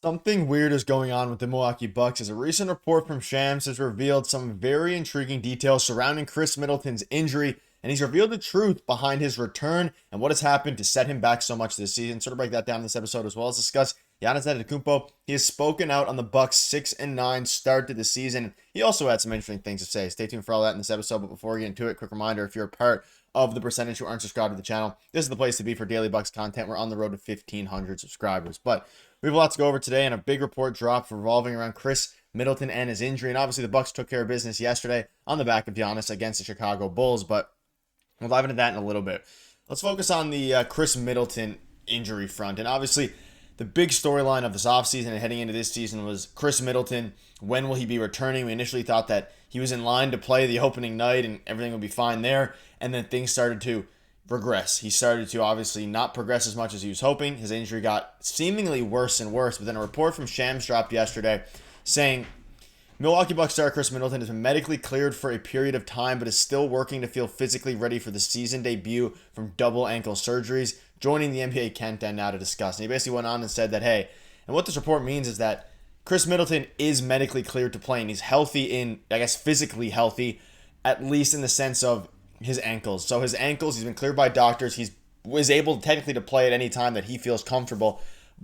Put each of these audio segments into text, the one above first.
Something weird is going on with the Milwaukee Bucks as a recent report from Shams has revealed some very intriguing details surrounding Khris Middleton's injury, and he's revealed the truth behind his return and what has happened to set him back so much this season. Sort of break that down in this episode, as well as discuss Giannis Antetokounmpo. He has spoken out on the Bucks' 6-9 start to the season. He also had some interesting things to say. Stay tuned for all that in this episode, but before we get into it, quick reminder, if you're a part of the percentage who aren't subscribed to the channel, this is the place to be for daily Bucks content. We're on the road to 1,500 subscribers, but we have a lot to go over today, and a big report dropped revolving around Khris Middleton and his injury. And obviously, the Bucks took care of business yesterday on the back of Giannis against the Chicago Bulls, but we'll dive into that in a little bit. Let's focus on the Khris Middleton injury front. And obviously, the big storyline of this offseason and heading into this season was Khris Middleton. When will he be returning? We initially thought that he was in line to play the opening night and everything would be fine there. And then things started to regress. He started to obviously not progress as much as he was hoping. His injury got seemingly worse and worse. But then a report from Shams dropped yesterday saying Milwaukee Bucks star Khris Middleton has been medically cleared for a period of time, but is still working to feel physically ready for the season debut from double ankle surgeries, joining the NBA countdown now to discuss. And he basically went on and said that, hey, and what this report means is that Khris Middleton is medically cleared to play, and he's healthy physically healthy, at least in the sense of his ankles. So his ankles, he's been cleared by doctors. He was able technically to play at any time that he feels comfortable,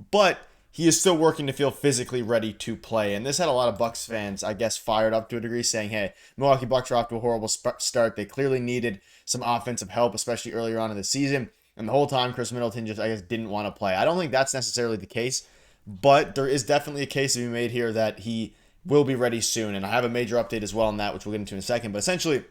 but he is still working to feel physically ready to play. And this had a lot of Bucks fans, I guess, fired up to a degree, saying, hey, Milwaukee Bucks are off to a horrible start. They clearly needed some offensive help, especially earlier on in the season. And the whole time, Khris Middleton just, didn't want to play. I don't think that's necessarily the case, but there is definitely a case to be made here that he will be ready soon. And I have a major update as well on that, which we'll get into in a second. But essentially,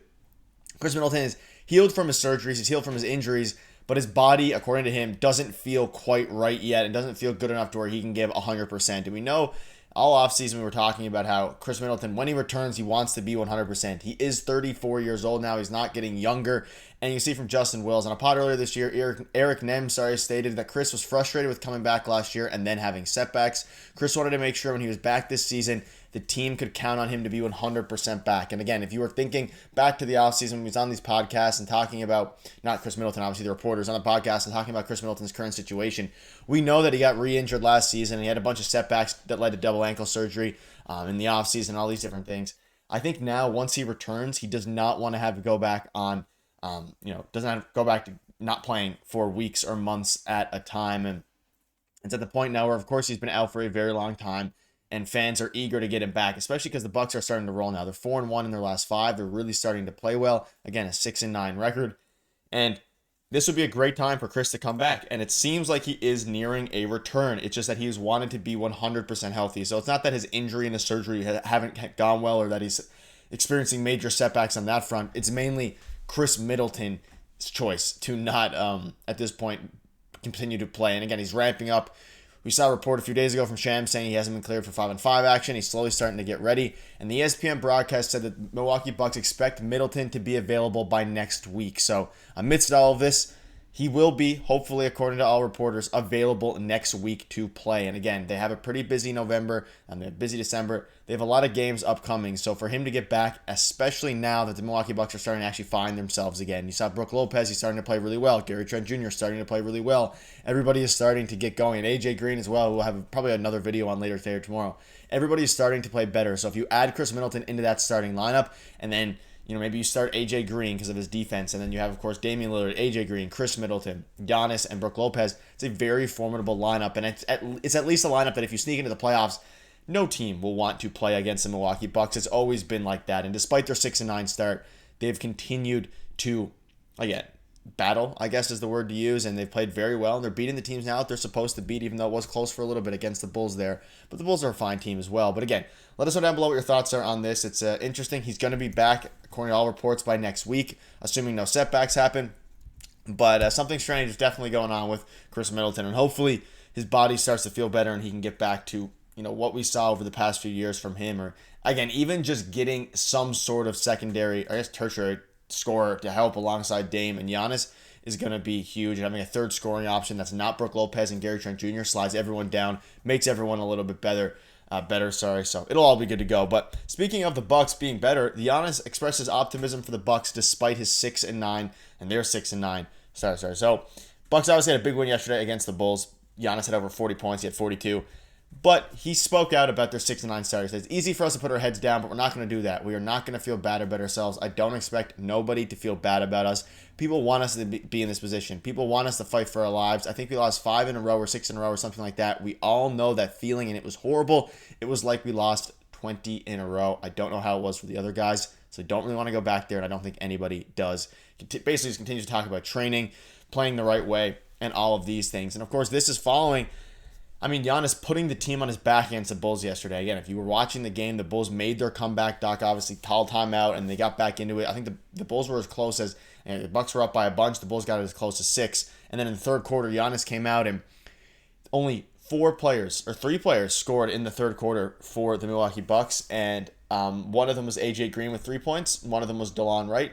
Khris Middleton is healed from his surgeries. He's healed from his injuries, but his body, according to him, doesn't feel quite right yet and doesn't feel good enough to where he can give 100%. And we know all offseason we were talking about how Khris Middleton, when he returns, he wants to be 100%. He is 34 years old now. He's not getting younger. And you see from Justin Wills on a pod earlier this year, Eric Nem stated that Khris was frustrated with coming back last year and then having setbacks. Khris wanted to make sure when he was back this season, the team could count on him to be 100% back. And again, if you were thinking back to the offseason when he was on these podcasts and talking about, not Khris Middleton, obviously the reporters on the podcast, and talking about Khris Middleton's current situation, we know that he got re-injured last season and he had a bunch of setbacks that led to double ankle surgery in the offseason and all these different things. I think now, once he returns, he does not want to have to go back on, doesn't have to go back to not playing for weeks or months at a time. And it's at the point now where, of course, he's been out for a very long time, and fans are eager to get him back, especially because the Bucks are starting to roll now. They're 4-1 in their last 5. They're really starting to play well. Again, a 6-9 record. And this would be a great time for Khris to come back. And it seems like he is nearing a return. It's just that he's wanted to be 100% healthy. So it's not that his injury and the surgery haven't gone well or that he's experiencing major setbacks on that front. It's mainly Khris Middleton's choice to not, at this point, continue to play. And again, he's ramping up. We saw a report a few days ago from Shams saying he hasn't been cleared for 5-on-5 action. He's slowly starting to get ready. And the ESPN broadcast said that Milwaukee Bucks expect Middleton to be available by next week. So amidst all of this, he will be, hopefully, according to all reporters, available next week to play. And again, they have a pretty busy November and they have busy December. They have a lot of games upcoming. So for him to get back, especially now that the Milwaukee Bucks are starting to actually find themselves again. You saw Brook Lopez, he's starting to play really well. Gary Trent Jr. is starting to play really well. Everybody is starting to get going. And AJ Green as well, we'll have probably another video on later today or tomorrow. Everybody is starting to play better. So if you add Khris Middleton into that starting lineup, and then maybe you start AJ Green because of his defense, and then you have, of course, Damian Lillard, AJ Green, Khris Middleton, Giannis, and Brook Lopez. It's a very formidable lineup, and it's at least a lineup that if you sneak into the playoffs, no team will want to play against the Milwaukee Bucks. It's always been like that, and despite their 6-9 start, they've continued to, again, battle, I guess is the word to use, and they've played very well, and they're beating the teams now that they're supposed to beat, even though it was close for a little bit against the Bulls there. But the Bulls are a fine team as well. But again, let us know down below what your thoughts are on this. It's interesting. He's going to be back, according to all reports, by next week, assuming no setbacks happen. But something strange is definitely going on with Khris Middleton, and hopefully his body starts to feel better and he can get back to what we saw over the past few years from him, or again, even just getting some sort of secondary, I guess tertiary scorer to help alongside Dame and Giannis is going to be huge. And having a third scoring option that's not Brook Lopez and Gary Trent Jr. slides everyone down, makes everyone a little bit better. So it'll all be good to go. But speaking of the Bucks being better, Giannis expresses optimism for the Bucks despite his 6-9 and their 6-9. So Bucks obviously had a big win yesterday against the Bulls. Giannis had over 40 points. He had 42. But he spoke out about their 6-9 starters. It's easy for us to put our heads down, but we're not going to do that. We are not going to feel bad about ourselves. I don't expect nobody to feel bad about us. People want us to be in this position. People want us to fight for our lives. I think we lost 5 in a row or 6 in a row or something like that. We all know that feeling, and it was horrible. It was like we lost 20 in a row. I don't know how it was for the other guys, so I don't really want to go back there, and I don't think anybody does. Basically, just continues to talk about training, playing the right way, and all of these things. And, of course, this is following... Giannis putting the team on his back against the Bulls yesterday. Again, if you were watching the game, the Bulls made their comeback. Doc obviously called timeout, and they got back into it. I think the Bulls were as close as, and the Bucks were up by a bunch. The Bulls got it as close as 6. And then in the third quarter, Giannis came out, and only 3 players scored in the third quarter for the Milwaukee Bucks. And one of them was AJ Green with 3 points. One of them was DeLon Wright.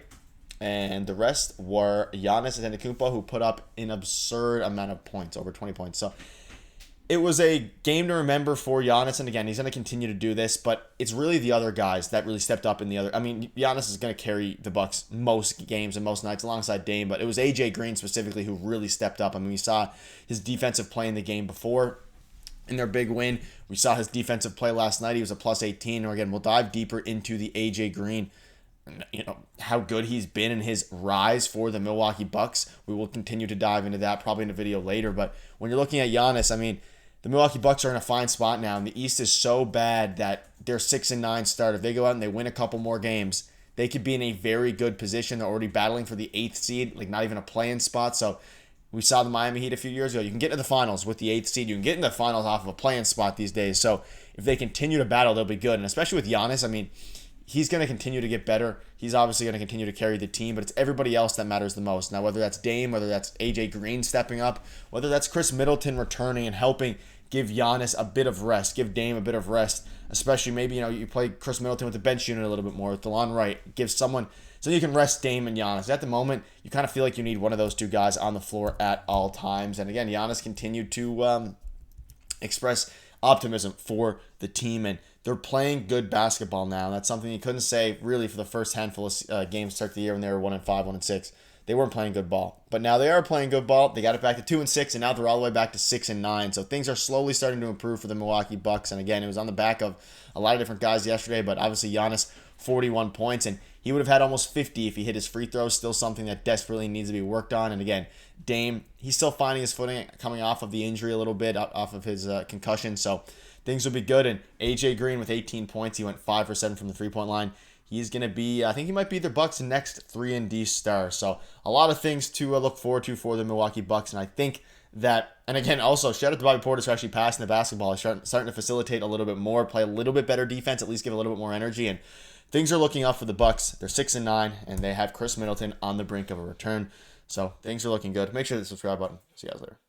And the rest were Giannis Antetokounmpo, who put up an absurd amount of points, over 20 points. So it was a game to remember for Giannis, and again, he's going to continue to do this, but it's really the other guys that really stepped up in the other... Giannis is going to carry the Bucks most games and most nights alongside Dame, but it was AJ Green specifically who really stepped up. We saw his defensive play in the game before in their big win. We saw his defensive play last night. He was a plus 18, and again, we'll dive deeper into the AJ Green, how good he's been in his rise for the Milwaukee Bucks. We will continue to dive into that probably in a video later, but when you're looking at Giannis, the Milwaukee Bucks are in a fine spot now, and the East is so bad that their 6-9 start, if they go out and they win a couple more games, they could be in a very good position. They're already battling for the 8th seed, like not even a play-in spot. So we saw the Miami Heat a few years ago. You can get into the finals with the 8th seed. You can get into the finals off of a play-in spot these days. So if they continue to battle, they'll be good. And especially with Giannis, he's going to continue to get better. He's obviously going to continue to carry the team, but it's everybody else that matters the most. Now, whether that's Dame, whether that's AJ Green stepping up, whether that's Khris Middleton returning and helping give Giannis a bit of rest, give Dame a bit of rest, especially maybe, you play Khris Middleton with the bench unit a little bit more, with DeLon Wright, give someone, so you can rest Dame and Giannis. At the moment, you kind of feel like you need one of those 2 guys on the floor at all times. And again, Giannis continued to express optimism for the team, and they're playing good basketball now. And that's something you couldn't say really for the first handful of games to start the year when they were 1-5, 1-6. They weren't playing good ball, but now they are playing good ball. They got it back to 2-6, and now they're all the way back to 6-9. So things are slowly starting to improve for the Milwaukee Bucks. And again, it was on the back of a lot of different guys yesterday, but obviously Giannis, 41 points, and he would have had almost 50 if he hit his free throws. Still something that desperately needs to be worked on. And again, Dame, he's still finding his footing, coming off of the injury a little bit, off of his concussion. So things will be good. And AJ Green with 18 points, he went 5 for 7 from the 3-point line. He's going to be, I think he might be their Bucks' next 3-and-D star. So a lot of things to look forward to for the Milwaukee Bucks. And I think that, and again, also shout out to Bobby Portis for actually passing the basketball. He's starting to facilitate a little bit more, play a little bit better defense, at least give a little bit more energy. And things are looking up for the Bucks. They're 6-9, and they have Khris Middleton on the brink of a return. So things are looking good. Make sure to hit the subscribe button. See you guys later.